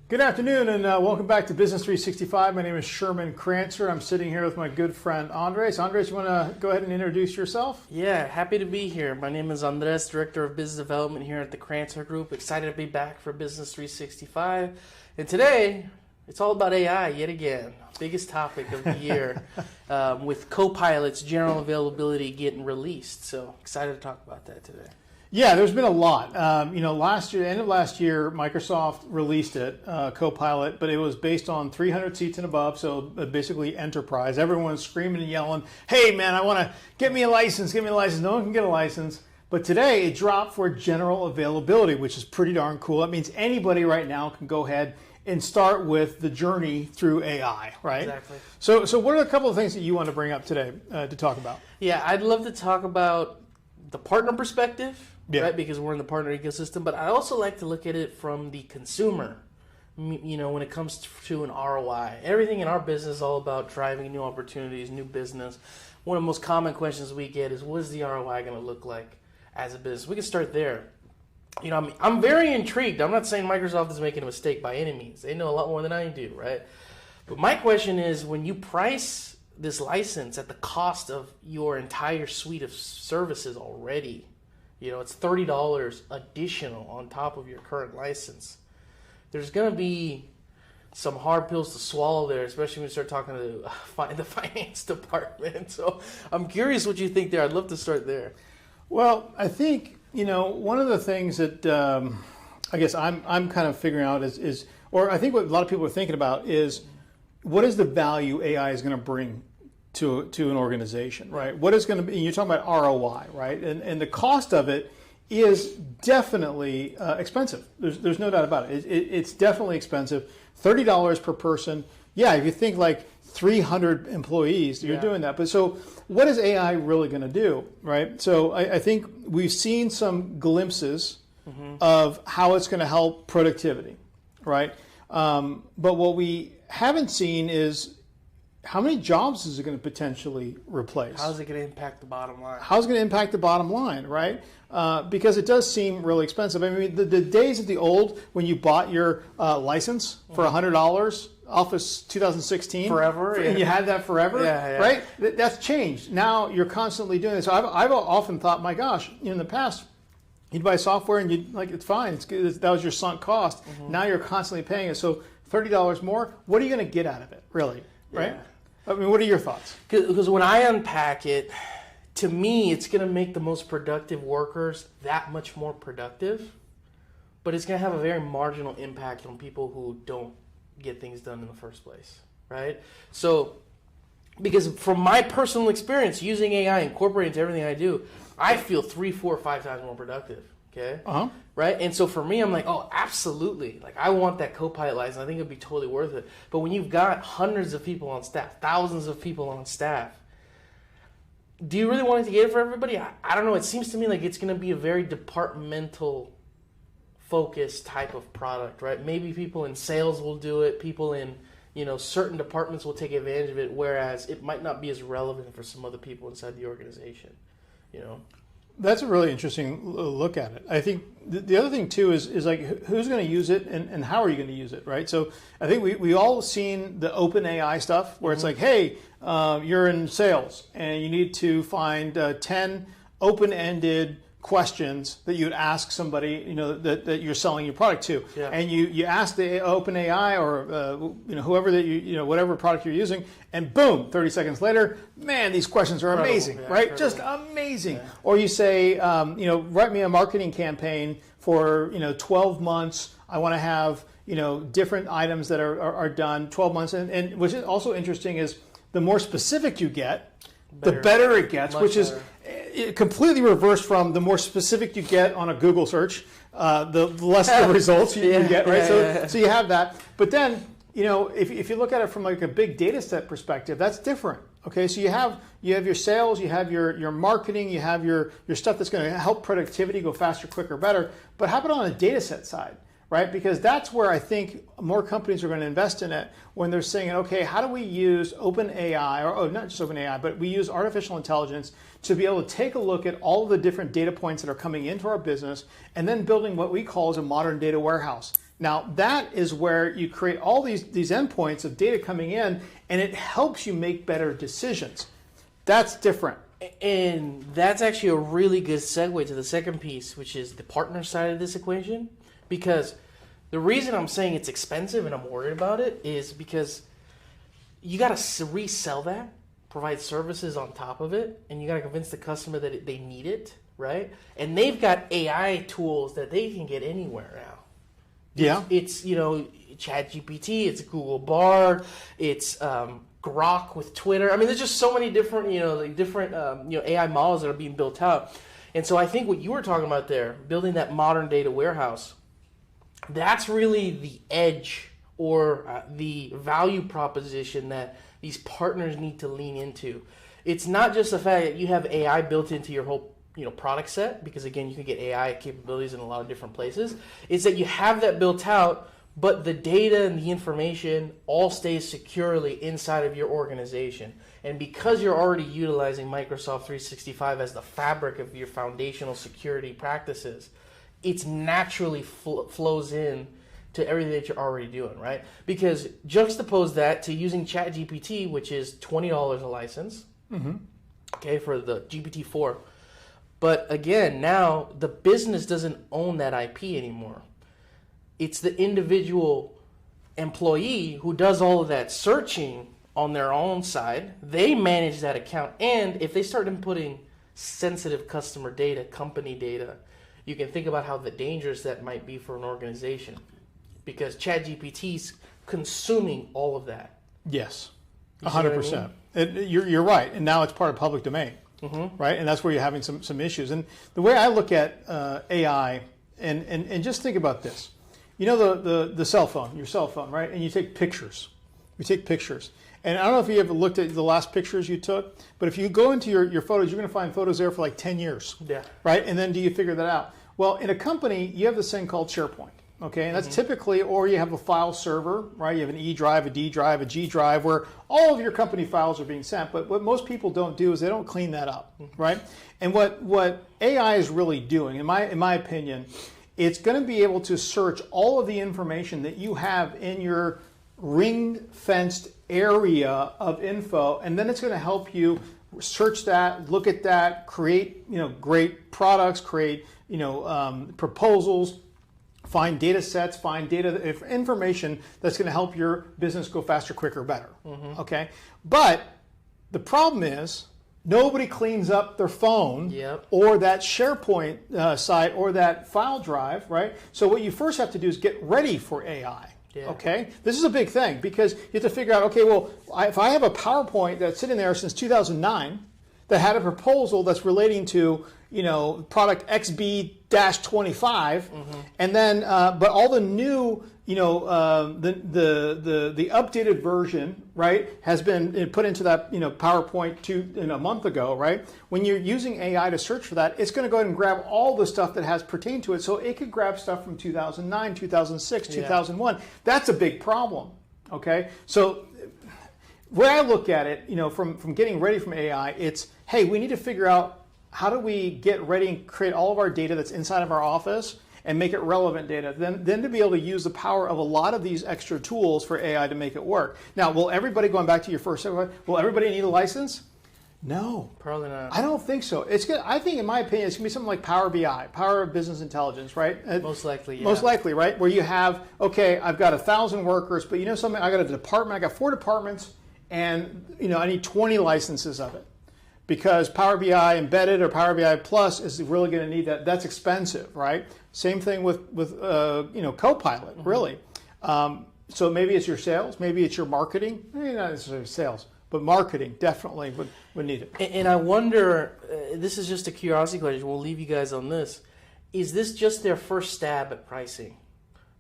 Good afternoon and welcome back to Business 365. My name is Sherman Crancer. I'm sitting here with my good friend Andres. Andres, you want to go ahead and introduce yourself? Yeah, happy to be here. My name is Andres, Director of Business Development here at the Crancer Group. Excited to be back for Business 365. And today, it's all about AI yet again. Biggest topic of the year with Copilot's general availability getting released. So excited to talk about that today. Yeah, there's been a lot. Last year, end of last year, Microsoft released it, Copilot, but it was based on 300 seats and above, so basically enterprise. Everyone's screaming and yelling, hey man, I want to get me a license, get me a license. No one can get a license. But today it dropped for general availability, which is pretty darn cool. That means anybody right now can go ahead and start with the journey through AI, right? Exactly. So what are a couple of things that you want to bring up today to talk about? Yeah, I'd love to talk about the partner perspective. Yeah. Right, because we're in the partner ecosystem, but I also like to look at it from the consumer, when it comes to an ROI. Everything in our business is all about driving new opportunities, new business. One of the most common questions we get is, what is the ROI going to look like as a business? We can start there. I'm very intrigued. I'm not saying Microsoft is making a mistake by any means. They know a lot more than I do, right? But my question is, when you price this license at the cost of your entire suite of services already, it's $30 additional on top of your current license. There's going to be some hard pills to swallow there, especially when you start talking to the finance department. So I'm curious what you think there. I'd love to start there. Well, I think, one of the things that I guess I'm kind of figuring out is, or I think what a lot of people are thinking about is, what is the value AI is going to bring to an organization, right? What is going to be, you're talking about ROI, right? And the cost of it is definitely expensive. There's no doubt about it. It's definitely expensive. $30 per person. Yeah, if you think like 300 employees, you're doing that. But so what is AI really going to do, right? So I think we've seen some glimpses of how it's going to help productivity, right? But what we haven't seen is, how many jobs is it going to potentially replace? How's it going to impact the bottom line? How's it going to impact the bottom line, right? Because it does seem really expensive. I mean, the days of the old, when you bought your license for $100, Office 2016. Forever. And you had that forever, right? That's changed. Now you're constantly doing this. So I've often thought, my gosh, in the past, you'd buy software and you'd like, it's fine. It's good. That was your sunk cost. Now you're constantly paying it. So $30 more, what are you going to get out of it, really, right? Yeah. I mean, what are your thoughts? Because when I unpack it, to me, it's going to make the most productive workers that much more productive, but it's going to have a very marginal impact on people who don't get things done in the first place, right? So, because from my personal experience using AI, incorporating into everything I do, I feel 3, 4, 5 times more productive. Okay. Right. And so for me, I'm like, oh, absolutely. Like, I want that Copilot license. I think it'd be totally worth it. But when you've got hundreds of people on staff, thousands of people on staff, do you really want it to get it for everybody? I don't know. It seems to me like it's going to be a very departmental focused type of product, right? Maybe people in sales will do it. People in, certain departments will take advantage of it, whereas it might not be as relevant for some other people inside the organization, That's a really interesting look at it. I think the other thing too is like, who's going to use it and how are you going to use it, right? So I think we all seen the open AI stuff where it's like, hey, you're in sales and you need to find 10 open-ended questions that you'd ask somebody, that you're selling your product to, and you ask the open AI or whoever that whatever product you're using, and boom, 30 seconds later, man, these questions are amazing, right? Incredible. Just amazing. Yeah. Or you say, write me a marketing campaign for 12 months. I want to have different items that are done 12 months, and what's also interesting is the more specific you get, the better it gets, which is completely reversed from the more specific you get on a Google search, the less the results you get, right? So you have that. But then, if you look at it from like a big data set perspective, that's different. Okay, so you have your sales, you have your marketing, you have your stuff that's going to help productivity go faster, quicker, better. But how about on a data set side? Right? Because that's where I think more companies are going to invest in it when they're saying, okay, how do we use open AI, or not just open AI, but we use artificial intelligence to be able to take a look at all of the different data points that are coming into our business and then building what we call as a modern data warehouse. Now that is where you create all these endpoints of data coming in, and it helps you make better decisions. That's different. And that's actually a really good segue to the second piece, which is the partner side of this equation. Because the reason I'm saying it's expensive and I'm worried about it is because you got to resell that, provide services on top of it, and you got to convince the customer that they need it, right? And they've got AI tools that they can get anywhere now. Yeah. It's ChatGPT, it's Google Bard, it's Grok with Twitter. I mean, there's just so many different, AI models that are being built out. And so I think what you were talking about there, building that modern data warehouse, that's really the edge or the value proposition that these partners need to lean into. It's not just the fact that you have AI built into your whole product set, because again, you can get AI capabilities in a lot of different places. It's that you have that built out, but the data and the information all stays securely inside of your organization. And because you're already utilizing Microsoft 365 as the fabric of your foundational security practices, it's naturally flows in to everything that you're already doing, right? Because juxtapose that to using ChatGPT, which is $20 a license, okay, for the GPT-4. But again, now the business doesn't own that IP anymore. It's the individual employee who does all of that searching on their own side. They manage that account. And if they start inputting sensitive customer data, company data, you can think about how dangerous that might be for an organization. Because ChatGPT's consuming all of that. Yes, 100%. You're right. And now it's part of public domain. Right, and that's where you're having some issues. And the way I look at AI, and just think about this, the cell phone, your cell phone, right? And you take pictures. And I don't know if you ever looked at the last pictures you took, but if you go into your photos, you're going to find photos there for like 10 years. Yeah. Right, and then do you figure that out? Well, in a company, you have this thing called SharePoint. Okay, and that's typically, or you have a file server, right? You have an E drive, a D drive, a G drive, where all of your company files are being sent. But what most people don't do is they don't clean that up, right? And what AI is really doing, in my opinion, it's going to be able to search all of the information that you have in your ring-fenced area of info, and then it's going to help you search that, look at that, create great products, create proposals. Find data sets, find information that's going to help your business go faster, quicker, better. Okay, but the problem is nobody cleans up their phone or that SharePoint site or that file drive, right? So what you first have to do is get ready for AI. Yeah. Okay, this is a big thing because you have to figure out. Okay, well, if I have a PowerPoint that's sitting there since 2009 that had a proposal that's relating to product XB-25, and then but all the new the updated version, right, has been put into that PowerPoint a month ago, right? When you're using AI to search for that, it's going to go ahead and grab all the stuff that has pertained to it, so it could grab stuff from 2009, 2006, 2001. That's a big problem. Okay, so where I look at it, from getting ready from AI, it's hey, we need to figure out how do we get ready and create all of our data that's inside of our office and make it relevant data, then to be able to use the power of a lot of these extra tools for AI to make it work. Now, will everybody, going back to your first, will everybody need a license? No. Probably not. I don't think so. It's good. I think, in my opinion, it's going to be something like Power BI, Power of Business Intelligence, right? Most likely, yeah. Most likely, right? Where you have, okay, I've got 1,000 workers, but something, I got a department, I got 4 departments, and I need 20 licenses of it. Because Power BI Embedded or Power BI Plus is really going to need that. That's expensive, right? Same thing with Copilot, really. So maybe it's your sales, maybe it's your marketing. Maybe not necessarily sales, but marketing definitely would need it. And I wonder, this is just a curiosity question. We'll leave you guys on this. Is this just their first stab at pricing,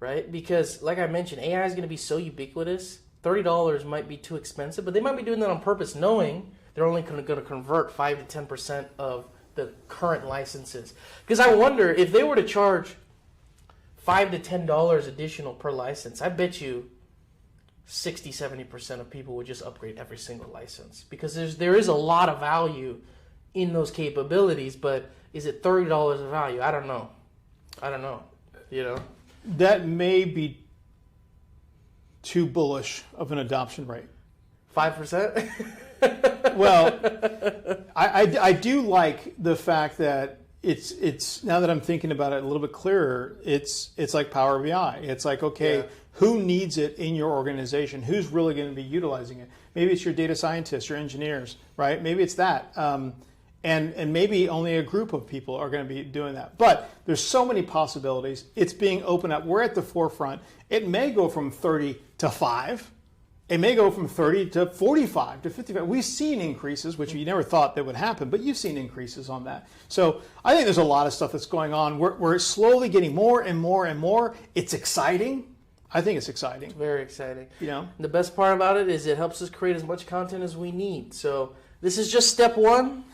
right? Because, like I mentioned, AI is going to be so ubiquitous. $30 might be too expensive, but they might be doing that on purpose, knowing they're only going to convert 5 to 10% of the current licenses. Because I wonder if they were to charge $5 to $10 additional per license, I bet you 60-70% of people would just upgrade every single license. Because there is a lot of value in those capabilities, but is it $30 of value? I don't know. that may be too bullish of an adoption rate. 5%? Well, I do like the fact that it's now that I'm thinking about it a little bit clearer, it's like Power BI. It's like, okay, who needs it in your organization? Who's really going to be utilizing it? Maybe it's your data scientists, your engineers, right? Maybe it's that. And maybe only a group of people are going to be doing that. But there's so many possibilities. It's being opened up. We're at the forefront. It may go from 30 to 5. It may go from 30 to 45 to 55. We've seen increases, which you never thought that would happen, but you've seen increases on that. So I think there's a lot of stuff that's going on. We're slowly getting more and more and more. It's exciting. I think it's exciting. It's very exciting. You know, the best part about it is it helps us create as much content as we need. So this is just step one.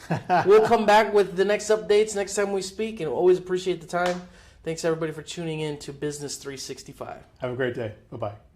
We'll come back with the next updates next time we speak, and always appreciate the time. Thanks everybody for tuning in to Business 365. Have a great day. Bye-bye.